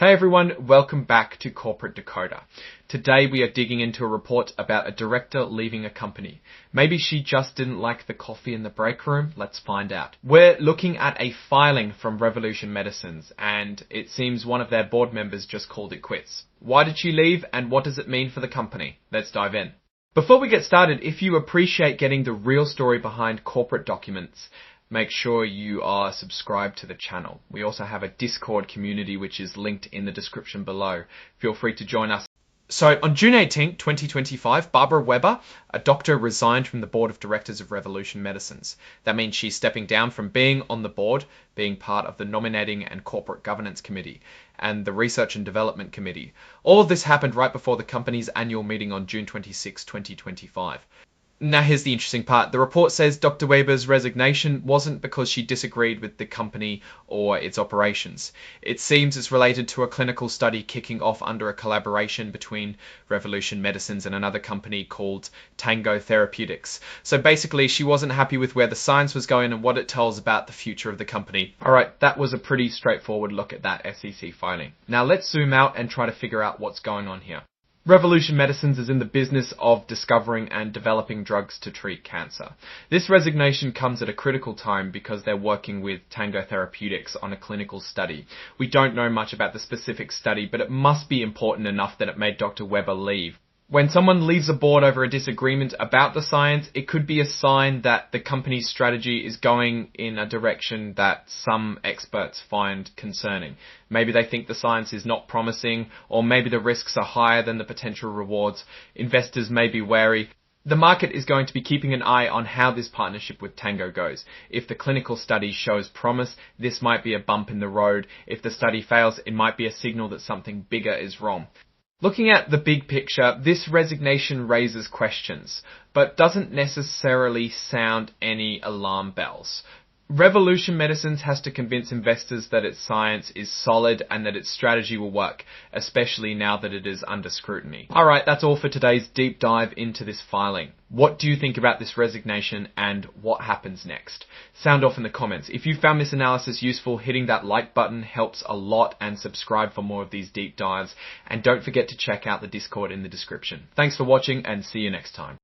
Hey everyone, welcome back to Corporate Decoder. Today we are digging into a report about a director leaving a company. Maybe she just didn't like the coffee in the break room. Let's find out. We're looking at a filing from Revolution Medicines, and it seems one of their board members just called it quits. Why did she leave, and what does it mean for the company? Let's dive in. Before we get started, if you appreciate getting the real story behind corporate documents, make sure you are subscribed to the channel. We also have a Discord community which is linked in the description below. Feel free to join us. So on June 18, 2025, Barbara Weber, a doctor, resigned from the board of directors of Revolution Medicines. That means she's stepping down from being on the board, being part of the Nominating and Corporate Governance Committee and the Research and Development Committee. All of this happened right before the company's annual meeting on June 26, 2025. Now here's the interesting part. The report says Dr. Weber's resignation wasn't because she disagreed with the company or its operations. It seems it's related to a clinical study kicking off under a collaboration between Revolution Medicines and another company called Tango Therapeutics. So basically she wasn't happy with where the science was going and what it tells about the future of the company. Alright, that was a pretty straightforward look at that SEC filing. Now let's zoom out and try to figure out what's going on here. Revolution Medicines is in the business of discovering and developing drugs to treat cancer. This resignation comes at a critical time because they're working with Tango Therapeutics on a clinical study. We don't know much about the specific study, but it must be important enough that it made Dr. Weber leave. When someone leaves a board over a disagreement about the science, it could be a sign that the company's strategy is going in a direction that some experts find concerning. Maybe they think the science is not promising, or maybe the risks are higher than the potential rewards. Investors may be wary. The market is going to be keeping an eye on how this partnership with Tango goes. If the clinical study shows promise, this might be a bump in the road. If the study fails, it might be a signal that something bigger is wrong. Looking at the big picture, this resignation raises questions, but doesn't necessarily sound any alarm bells. Revolution Medicines has to convince investors that its science is solid and that its strategy will work, especially now that it is under scrutiny. Alright, that's all for today's deep dive into this filing. What do you think about this resignation and what happens next? Sound off in the comments. If you found this analysis useful, hitting that like button helps a lot, and subscribe for more of these deep dives. And don't forget to check out the Discord in the description. Thanks for watching and see you next time.